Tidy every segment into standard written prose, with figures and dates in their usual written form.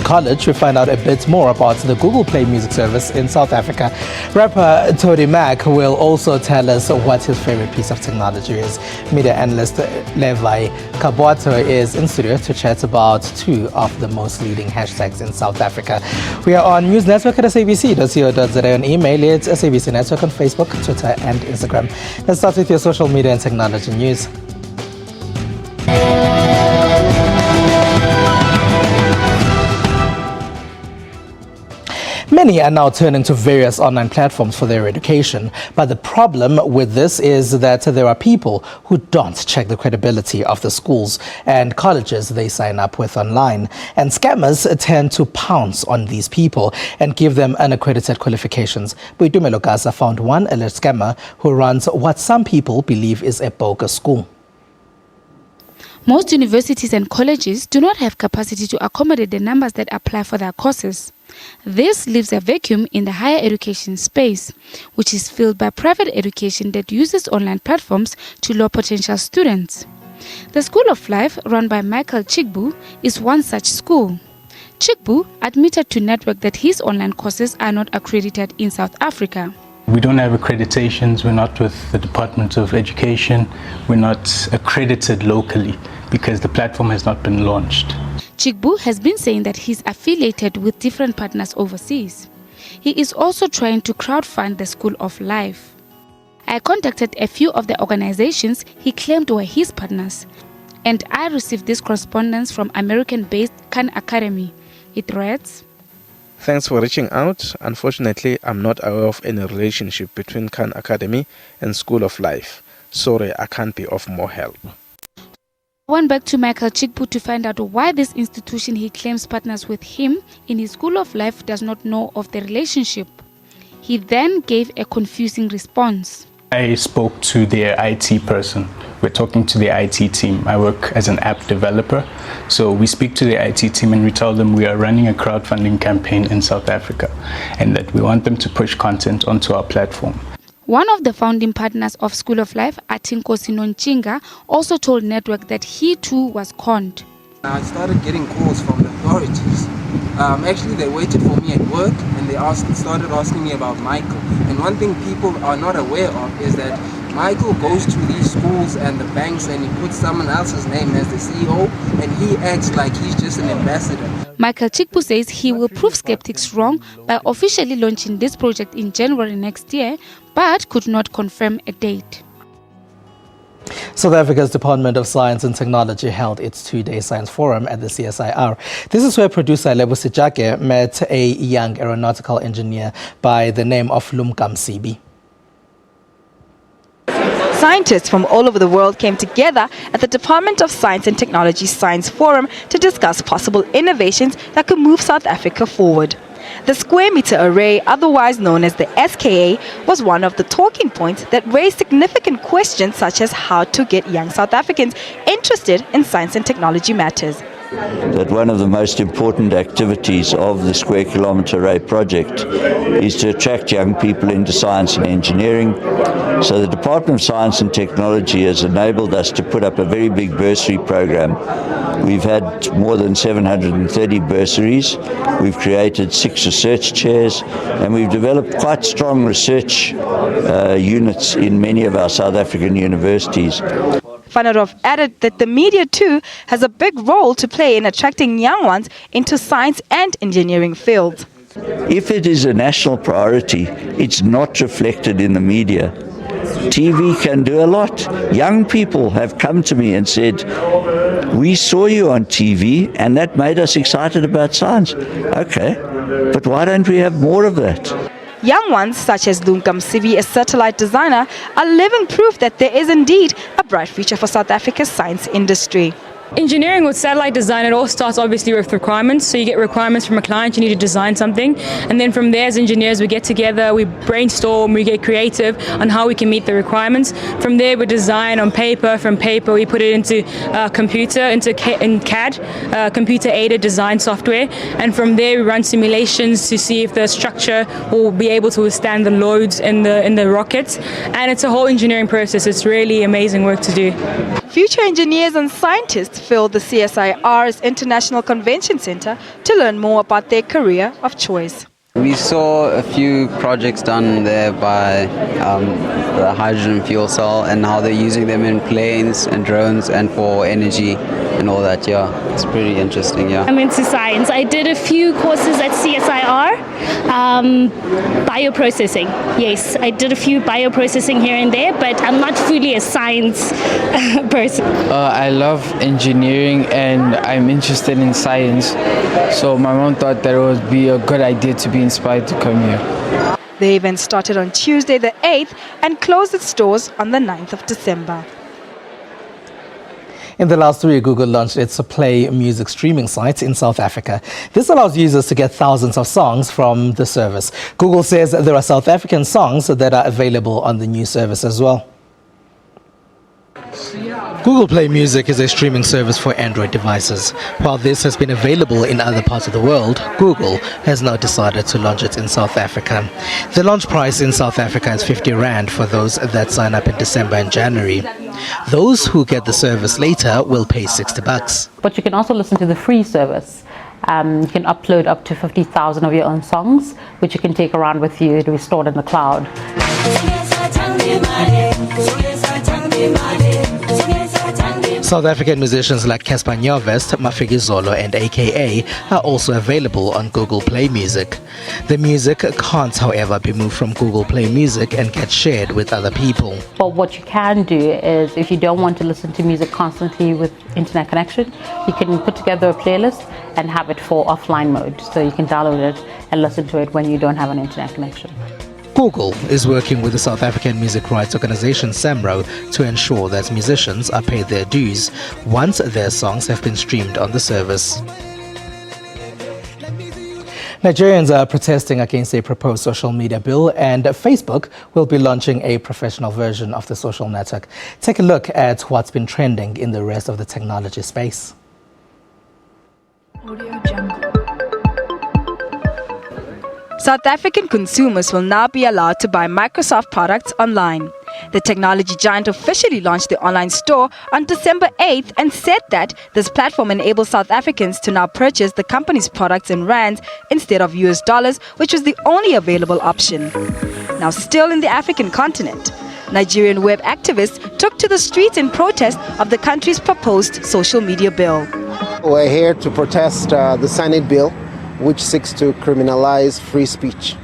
College, we find out a bit more about the Google Play music service in South Africa. Rapper Tony Mac will also tell us what his favorite piece of technology is. Media analyst Levi Kabwato is in studio to chat about two of the most leading hashtags in South Africa. We are on News Network at SABC.co.za, on email. It's SABC Network on Facebook, Twitter and Instagram. Let's start with your social media and technology news. Many are now turning to various online platforms for their education, but the problem with this is that there are people who don't check the credibility of the schools and colleges they sign up with online. And scammers tend to pounce on these people and give them unaccredited qualifications. Boitumelo Gaza found one alleged scammer who runs what some people believe is a bogus school. Most universities and colleges do not have capacity to accommodate the numbers that apply for their courses. This leaves a vacuum in the higher education space, which is filled by private education that uses online platforms to lure potential students. The School of Life, run by Michael Chigbu, is one such school. Chigbu admitted to Network that his online courses are not accredited in South Africa. We don't have accreditations, we're not with the Department of Education, we're not accredited locally because the platform has not been launched. Chigbu has been saying that he's affiliated with different partners overseas. He is also trying to crowdfund the School of Life. I contacted a few of the organizations he claimed were his partners, and I received this correspondence from American-based Khan Academy. It reads, "Thanks for reaching out. Unfortunately, I'm not aware of any relationship between Khan Academy and School of Life. Sorry, I can't be of more help." I went back to Michael Chigbu to find out why this institution he claims partners with him in his School of Life does not know of the relationship. He then gave a confusing response. I spoke to their IT person. We're talking to the IT team. I work as an app developer. So we speak to the IT team and we tell them we are running a crowdfunding campaign in South Africa and that we want them to push content onto our platform. One of the founding partners of School of Life, Atinkosi Nonchinga, also told Network that he too was conned. I started getting calls from the authorities. Actually, they waited for me at work and they started asking me about Michael. And one thing people are not aware of is that Michael goes to these schools and the banks and he puts someone else's name as the CEO and he acts like he's just an ambassador. Michael Chigbu says he will prove skeptics wrong by officially launching this project in January next year, but could not confirm a date. South Africa's Department of Science and Technology held its two-day science forum at the CSIR. This is where producer Lebo Sejake met a young aeronautical engineer by the name of Lumka Msibi. Scientists from all over the world came together at the Department of Science and Technology Science Forum to discuss possible innovations that could move South Africa forward. The square meter array, otherwise known as the SKA, was one of the talking points that raised significant questions such as how to get young South Africans interested in science and technology matters. That one of the most important activities of the Square Kilometre Array project is to attract young people into science and engineering. So the Department of Science and Technology has enabled us to put up a very big bursary program. We've had more than 730 bursaries. We've created 6 research chairs and we've developed quite strong research units in many of our South African universities. Fanarov added that the media too has a big role to play in attracting young ones into science and engineering fields. If it is a national priority, it's not reflected in the media. TV can do a lot. Young people have come to me and said, "We saw you on TV and that made us excited about science." Okay, but why don't we have more of that? Young ones, such as Lumka Msibi, a satellite designer, are living proof that there is indeed a bright future for South Africa's science industry. Engineering with satellite design, it all starts obviously with requirements. So you get requirements from a client, you need to design something. And then from there as engineers, we get together, we brainstorm, we get creative on how we can meet the requirements. From there, we design on paper. From paper, we put it into computer, in CAD, computer-aided design software. And from there, we run simulations to see if the structure will be able to withstand the loads in the rockets. And it's a whole engineering process. It's really amazing work to do. Future engineers and scientists filled the CSIR's International Convention Center to learn more about their career of choice. We saw a few projects done there by the hydrogen fuel cell and how they're using them in planes and drones and for energy and all that. Yeah, it's pretty interesting. Yeah. I'm into science. I did a few courses at CSIR, bioprocessing. Yes, I did a few bioprocessing here and there, but I'm not fully a science person. I love engineering and I'm interested in science. So my mom thought that it would be a good idea to be inspired to come here. The event started on Tuesday the 8th and closed its doors on the 9th of December. In the last week, Google launched its Play music streaming site in South Africa. This allows users to get thousands of songs from the service. Google says there are South African songs that are available on the new service as well. Google Play Music is a streaming service for Android devices. While this has been available in other parts of the world, Google has now decided to launch it in South Africa. The launch price in South Africa is 50 Rand for those that sign up in December and January. Those who get the service later will pay $60. But you can also listen to the free service. You can upload up to 50,000 of your own songs, which you can take around with you to be stored in the cloud. South African musicians like Casper Nyovest, Mafiki Zolo and AKA are also available on Google Play Music. The music can't, however, be moved from Google Play Music and get shared with other people. But what you can do is, if you don't want to listen to music constantly with internet connection, you can put together a playlist and have it for offline mode. So you can download it and listen to it when you don't have an internet connection. Google is working with the South African music rights organization SAMRO to ensure that musicians are paid their dues once their songs have been streamed on the service. Nigerians are protesting against a proposed social media bill, and Facebook will be launching a professional version of the social network. Take a look at what's been trending in the rest of the technology space. South African consumers will now be allowed to buy Microsoft products online. The technology giant officially launched the online store on December 8th and said that this platform enables South Africans to now purchase the company's products in rands instead of US dollars, which was the only available option. Now, still in the African continent, Nigerian web activists took to the streets in protest of the country's proposed social media bill. We're here to protest the Senate bill, which seeks to criminalize free speech.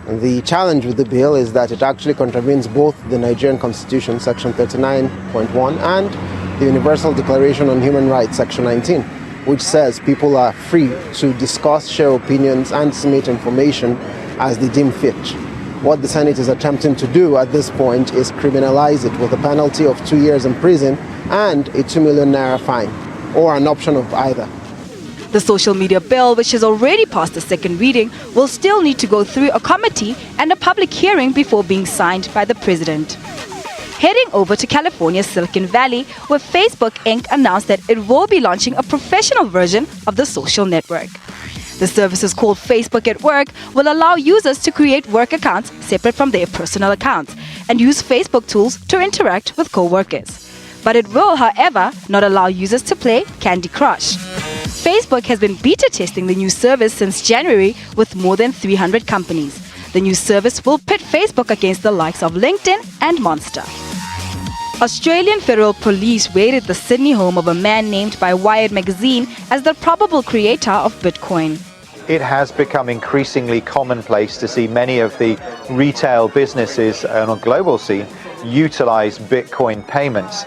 And the challenge with the bill is that it actually contravenes both the Nigerian Constitution, Section 39.1, and the Universal Declaration on Human Rights, Section 19, which says people are free to discuss, share opinions, and submit information as they deem fit. What the Senate is attempting to do at this point is criminalize it with a penalty of 2 years in prison and a 2 million naira fine, or an option of either. The social media bill, which has already passed the second reading, will still need to go through a committee and a public hearing before being signed by the president. Heading over to California's Silicon Valley, where Facebook Inc. announced that it will be launching a professional version of the social network. The services called Facebook at Work will allow users to create work accounts separate from their personal accounts and use Facebook tools to interact with co-workers. But it will, however, not allow users to play Candy Crush. Facebook has been beta testing the new service since January with more than 300 companies. The new service will pit Facebook against the likes of LinkedIn and Monster. Australian Federal Police raided the Sydney home of a man named by Wired magazine as the probable creator of Bitcoin. It has become increasingly commonplace to see many of the retail businesses on a global scene utilize Bitcoin payments.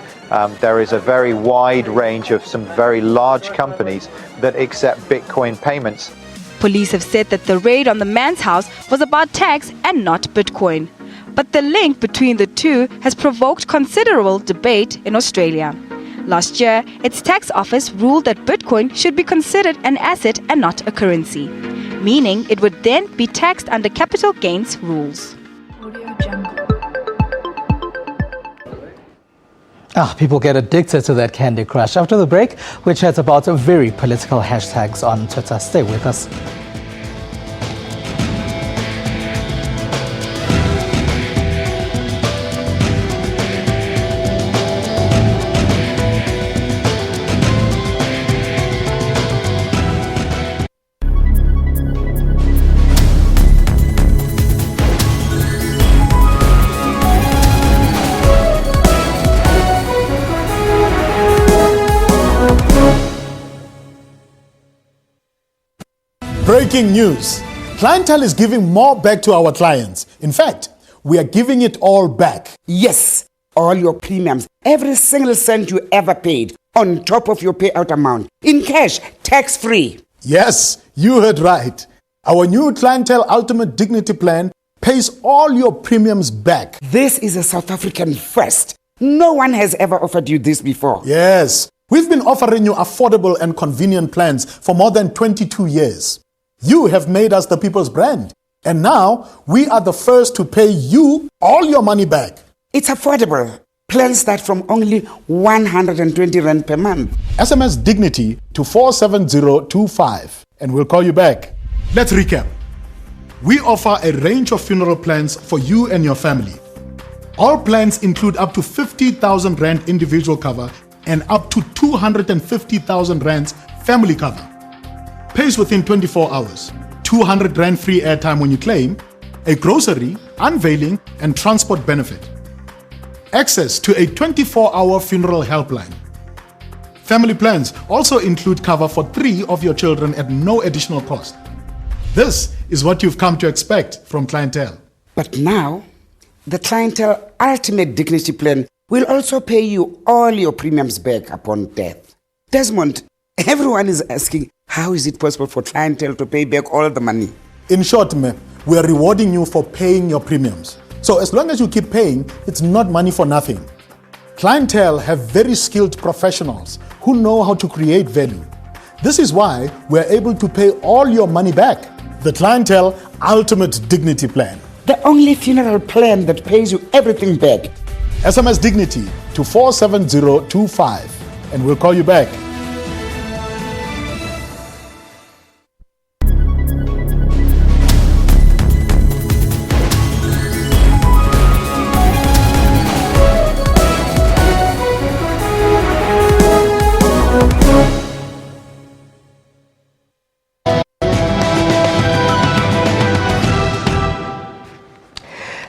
There is a very wide range of some very large companies that accept Bitcoin payments. Police have said that the raid on the man's house was about tax and not Bitcoin. But the link between the two has provoked considerable debate in Australia. Last year, its tax office ruled that Bitcoin should be considered an asset and not a currency, meaning it would then be taxed under capital gains rules. People get addicted to that Candy Crush. After the break, we chat about very political hashtags on Twitter. Stay with us. Breaking news. Clientele is giving more back to our clients. In fact, we are giving it all back. Yes, all your premiums, every single cent you ever paid, on top of your payout amount, in cash, tax-free. Yes, you heard right. Our new Clientele Ultimate Dignity Plan pays all your premiums back. This is a South African first. No one has ever offered you this before. Yes, we've been offering you affordable and convenient plans for more than 22 years. You have made us the people's brand. And now, we are the first to pay you all your money back. It's affordable. Plans start from only 120 Rand per month. SMS Dignity to 47025 and we'll call you back. Let's recap. We offer a range of funeral plans for you and your family. All plans include up to 50,000 Rand individual cover and up to 250,000 Rands family cover. Pays within 24 hours. 200 Rand free airtime when you claim, a grocery, unveiling, and transport benefit. Access to a 24-hour funeral helpline. Family plans also include cover for 3 of your children at no additional cost. This is what you've come to expect from Clientele. But now, the Clientele Ultimate Dignity Plan will also pay you all your premiums back upon death. Desmond, everyone is asking, how is it possible for Clientele to pay back all the money? In short, we are rewarding you for paying your premiums. So as long as you keep paying, it's not money for nothing. Clientele have very skilled professionals who know how to create value. This is why we're able to pay all your money back. The Clientele Ultimate Dignity Plan. The only funeral plan that pays you everything back. SMS Dignity to 47025 and we'll call you back.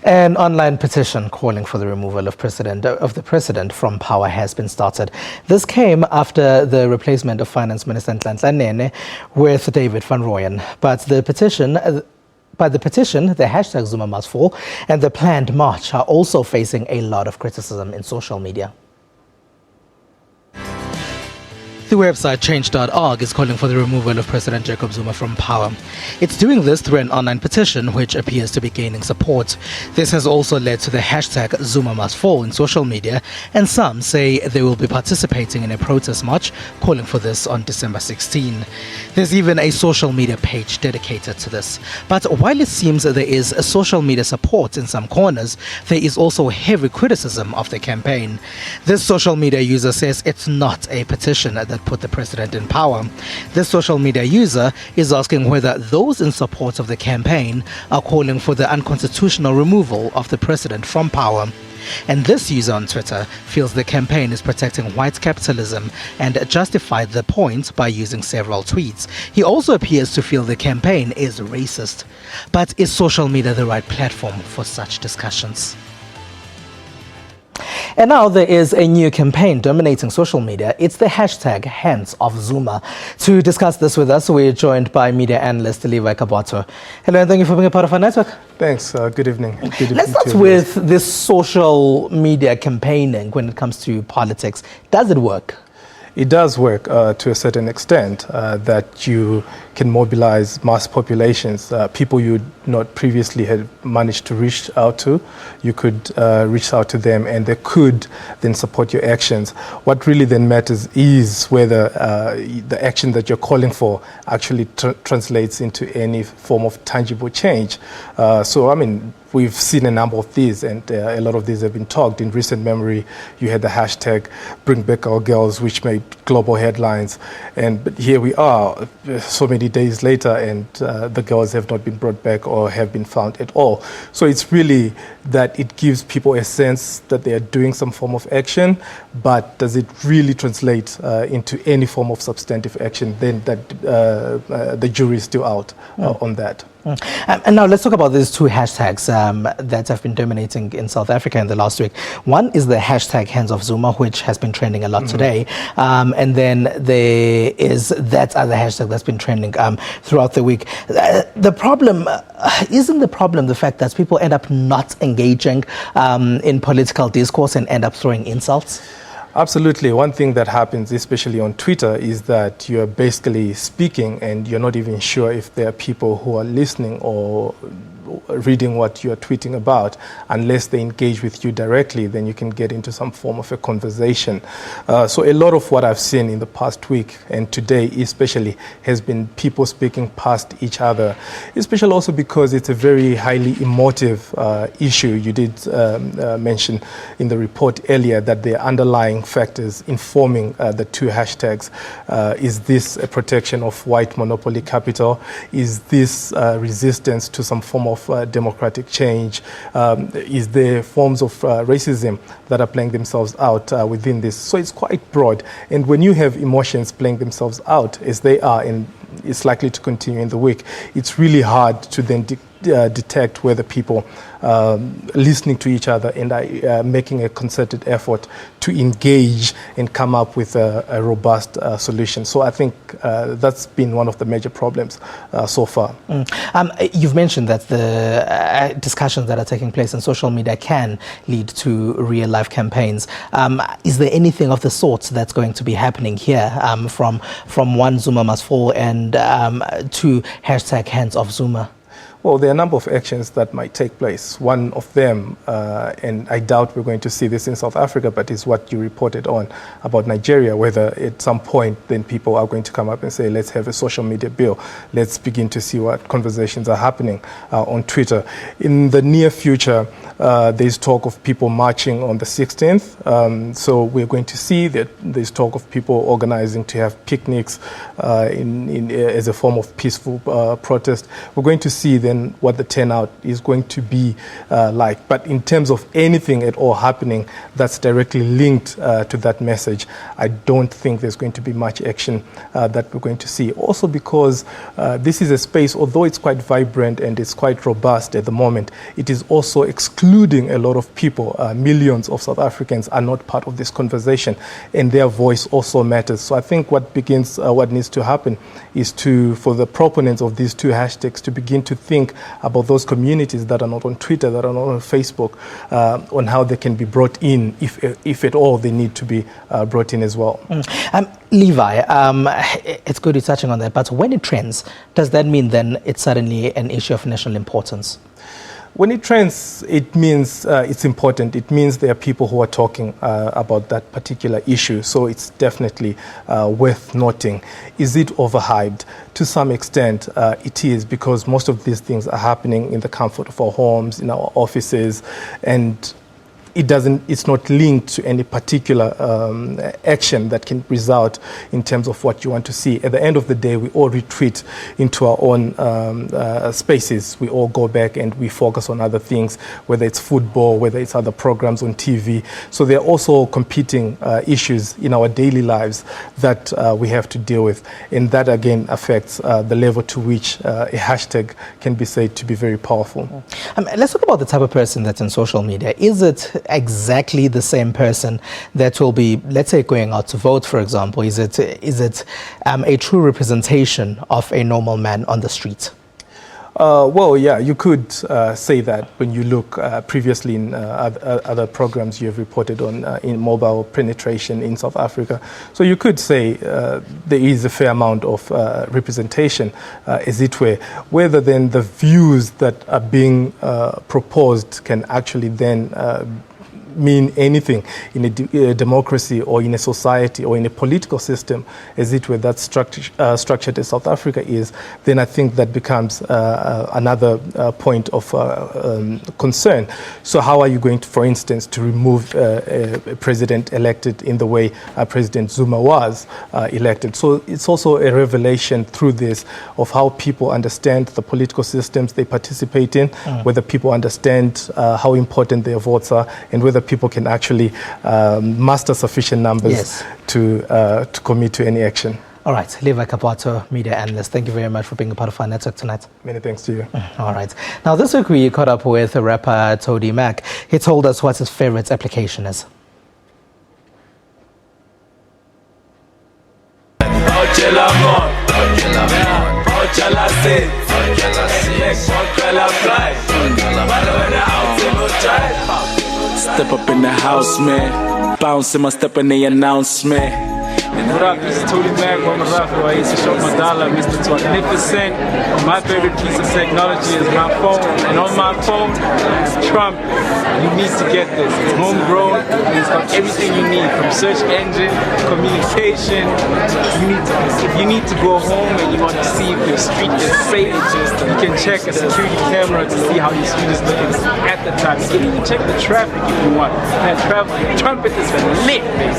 An online petition calling for the removal of the president from power has been started. This came after the replacement of Finance Minister Nhlanhla Nene with David van Rooyen. But the petition, the hashtag Zuma must fall, and the planned march are also facing a lot of criticism in social media. The website change.org is calling for the removal of President Jacob Zuma from power. It's doing this through an online petition which appears to be gaining support. This has also led to the hashtag Zuma must fall in social media, and some say they will be participating in a protest march calling for this on December 16. There's even a social media page dedicated to this. But while it seems there is a social media support in some corners, there is also heavy criticism of the campaign. This social media user says it's not a petition that put the president in power. This social media user is asking whether those in support of the campaign are calling for the unconstitutional removal of the president from power. And this user on Twitter feels the campaign is protecting white capitalism and justified the point by using several tweets. He also appears to feel the campaign is racist. But is social media the right platform for such discussions? And now there is a new campaign dominating social media. It's the hashtag Hands Off Zuma. To discuss this with us, we're joined by media analyst Levi Kabato. Hello, and thank you for being a part of our network. Thanks. Good evening. Let's start with this social media campaigning when it comes to politics. Does it work? It does work to a certain extent, that you can mobilize mass populations, people you not previously had managed to reach out to. You could reach out to them and they could then support your actions. What really then matters is whether the action that you're calling for actually translates into any form of tangible change. So, I mean, we've seen a number of these, and a lot of these have been talked. In recent memory, you had the hashtag Bring Back Our Girls, which made global headlines. But here we are, so many days later, and the girls have not been brought back or have been found at all. So it's really that it gives people a sense that they are doing some form of action, but does it really translate into any form of substantive action? Then the jury is still out on that. And now let's talk about these two hashtags that have been dominating in South Africa in the last week. One is the hashtag Hands Off Zuma, which has been trending a lot today. And then there is that other hashtag that's been trending throughout the week. The problem, isn't the problem the fact that people end up not engaging in political discourse and end up throwing insults? Absolutely. One thing that happens, especially on Twitter, is that you're basically speaking and you're not even sure if there are people who are listening or reading what you're tweeting about. Unless they engage with you directly, then you can get into some form of a conversation. So a lot of what I've seen in the past week and today especially has been people speaking past each other, especially also because it's a very highly emotive issue. You did mention in the report earlier that the underlying factors informing the two hashtags, is this a protection of white monopoly capital? Is this resistance to some form of democratic change? Is there forms of racism that are playing themselves out within this? So it's quite broad. And when you have emotions playing themselves out as they are, and it's likely to continue in the week, it's really hard to then detect whether people listening to each other and are making a concerted effort to engage and come up with a robust solution. So I think that's been one of the major problems so far. You've mentioned that the discussions that are taking place on social media can lead to real-life campaigns. Is there anything of the sort that's going to be happening here from one Zuma Must Fall and to hashtag Hands Off Zuma? Well, there are a number of actions that might take place. One of them, and I doubt we're going to see this in South Africa, but is what you reported on about Nigeria, whether at some point then people are going to come up and say, let's have a social media bill. Let's begin to see what conversations are happening on Twitter. In the near future, there's talk of people marching on the 16th. So we're going to see that there's talk of people organizing to have picnics as a form of peaceful protest. We're going to see then what the turnout is going to be like. But in terms of anything at all happening that's directly linked to that message, I don't think there's going to be much action that we're going to see. Also because this is a space, although it's quite vibrant and it's quite robust at the moment, it is also excluding a lot of people. Millions of South Africans are not part of this conversation, and their voice also matters. So I think what needs to happen is for the proponents of these two hashtags to begin to think about those communities that are not on Twitter, that are not on Facebook, on how they can be brought in, if at all they need to be brought in as well. Levi, it's good you're touching on that, but when it trends, does that mean then it's suddenly an issue of national importance? When it trends, it means it's important. It means there are people who are talking about that particular issue. So it's definitely worth noting. Is it overhyped? To some extent, it is, because most of these things are happening in the comfort of our homes, in our offices, and it's not linked to any particular action that can result in terms of what you want to see. At the end of the day, we all retreat into our own spaces. We all go back and we focus on other things, whether it's football, whether it's other programs on TV. So there are also competing issues in our daily lives that we have to deal with. And that again affects the level to which a hashtag can be said to be very powerful. Let's talk about the type of person that's on social media. Is it exactly the same person that will be, let's say, going out to vote, for example? Is it a true representation of a normal man on the street? Well, yeah, you could say that when you look previously in other programs you have reported on in mobile penetration in South Africa. So you could say there is a fair amount of representation, as it were. Whether then the views that are being proposed can actually then mean anything in a democracy or in a society or in a political system as it were that's structured as South Africa is, then I think that becomes another point of concern. So how are you going to, for instance, to remove a president elected in the way President Zuma was elected? So it's also a revelation through this of how people understand the political systems they participate in, whether people understand how important their votes are, and whether people can actually muster sufficient numbers to commit to any action. All right, Levi Kapato, media analyst, thank you very much for being a part of our network tonight. Many thanks to you. All right. Now, this week we caught up with rapper Toady Mac. He told us what his favorite application is. Step up in the house, man. Bouncing my step in the announcement. What up, this is Toady Mac, one of the I used to show my dollar, Mr. Magnificent. My favorite piece of technology is my phone, and on my phone is Trump. You need to get this. It's homegrown, and it's got everything you need, from search engine, communication. If you need to go home and you want to see if your street is safe, you can check a security camera to see how your street is looking at the time. You can even check the traffic if you want. Man, Trumpet is lit, baby.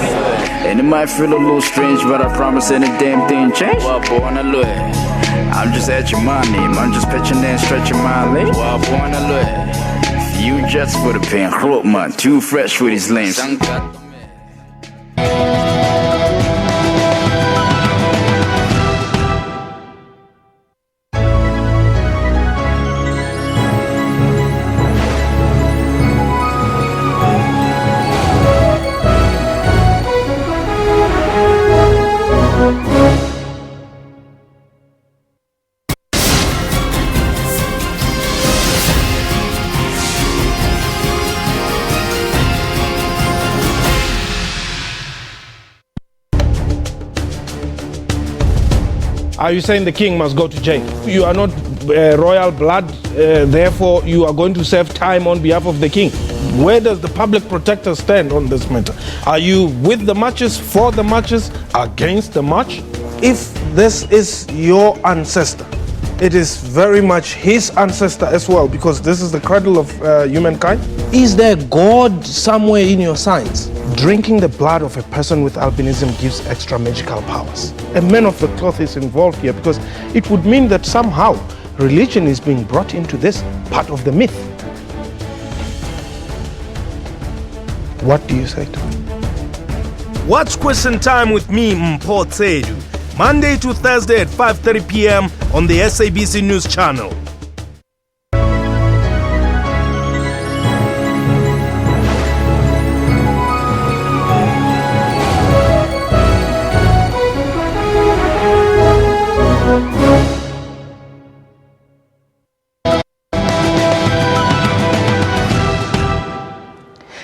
And it might feel a little strange, but I promise ain't a damn thing change. I'm just at your money, I'm just pitching and stretching my legs. Few jets for the pen, crook man, too fresh for these lanes. Are you saying the king must go to jail? You are not royal blood, therefore you are going to serve time on behalf of the king. Where does the public protector stand on this matter? Are you with the marches, for the marches, against the march? If this is your ancestor, it is very much his ancestor as well, because this is the cradle of humankind. Is there God somewhere in your science? Drinking the blood of a person with albinism gives extra magical powers. A man of the cloth is involved here because it would mean that somehow religion is being brought into this part of the myth. What do you say to it? Watch Question Time with me, Mpho Tsedu, Monday to Thursday at 5:30 p.m. on the SABC News Channel.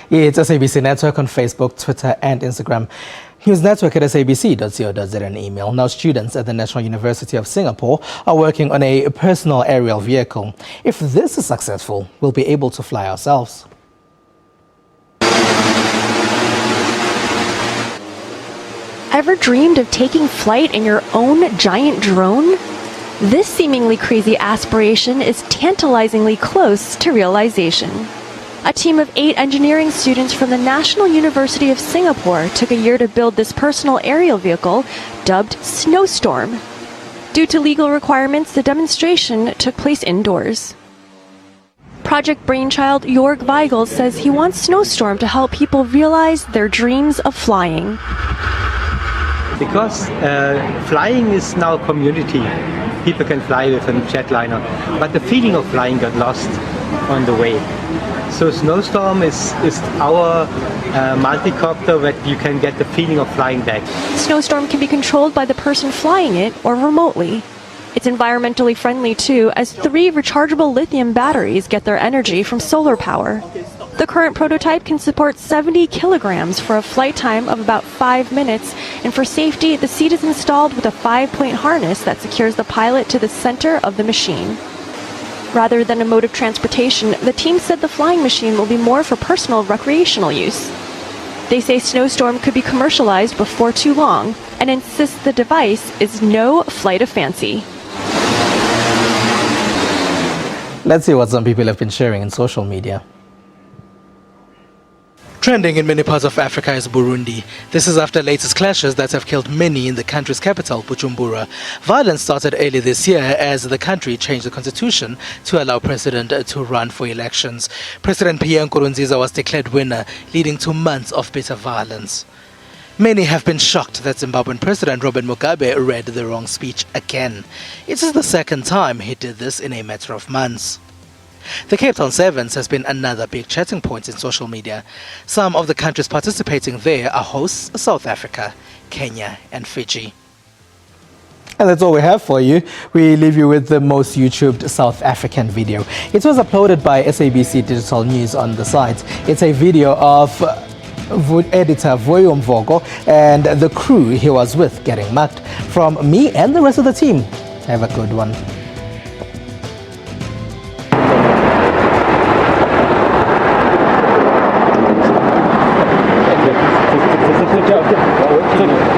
It's SABC Network on Facebook, Twitter and Instagram. News Network at sabc.co.za and email. Now, students at the National University of Singapore are working on a personal aerial vehicle. If this is successful, we'll be able to fly ourselves. Ever dreamed of taking flight in your own giant drone? This seemingly crazy aspiration is tantalizingly close to realization. A team of 8 engineering students from the National University of Singapore took a year to build this personal aerial vehicle dubbed Snowstorm. Due to legal requirements, the demonstration took place indoors. Project brainchild Jorg Weigel says he wants Snowstorm to help people realize their dreams of flying. Because flying is now community. People can fly with a jetliner, but the feeling of flying got lost on the way. So Snowstorm is our multicopter that you can get the feeling of flying back. Snowstorm can be controlled by the person flying it or remotely. It's environmentally friendly too, as 3 rechargeable lithium batteries get their energy from solar power. The current prototype can support 70 kilograms for a flight time of about 5 minutes, and for safety, the seat is installed with a 5-point harness that secures the pilot to the center of the machine. Rather than a mode of transportation, the team said the flying machine will be more for personal recreational use. They say Snowstorm could be commercialized before too long and insist the device is no flight of fancy. Let's see what some people have been sharing in social media. Trending in many parts of Africa is Burundi. This is after latest clashes that have killed many in the country's capital, Bujumbura. Violence started early this year as the country changed the constitution to allow president to run for elections. President Pierre Nkurunziza was declared winner, leading to months of bitter violence. Many have been shocked that Zimbabwean President Robert Mugabe read the wrong speech again. It is the second time he did this in a matter of months. The Cape Town Sevens has been another big chatting point in social media. Some of the countries participating there are hosts South Africa, Kenya and Fiji. And that's all we have for you. We leave you with the most YouTubed South African video. It was uploaded by SABC Digital News on the site. It's a video of editor Voyo Mvogo and the crew he was with getting mugged. From me and the rest of the team, have a good one.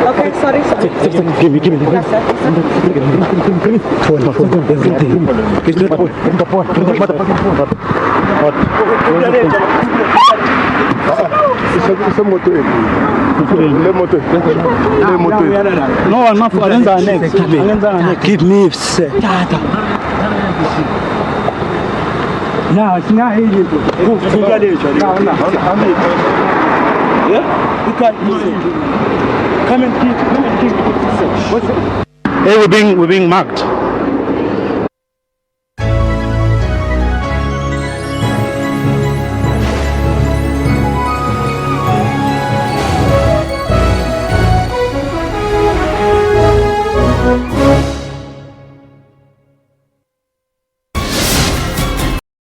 Okay, sorry. Give me. Give me. Come and give. Hey, we're being mugged.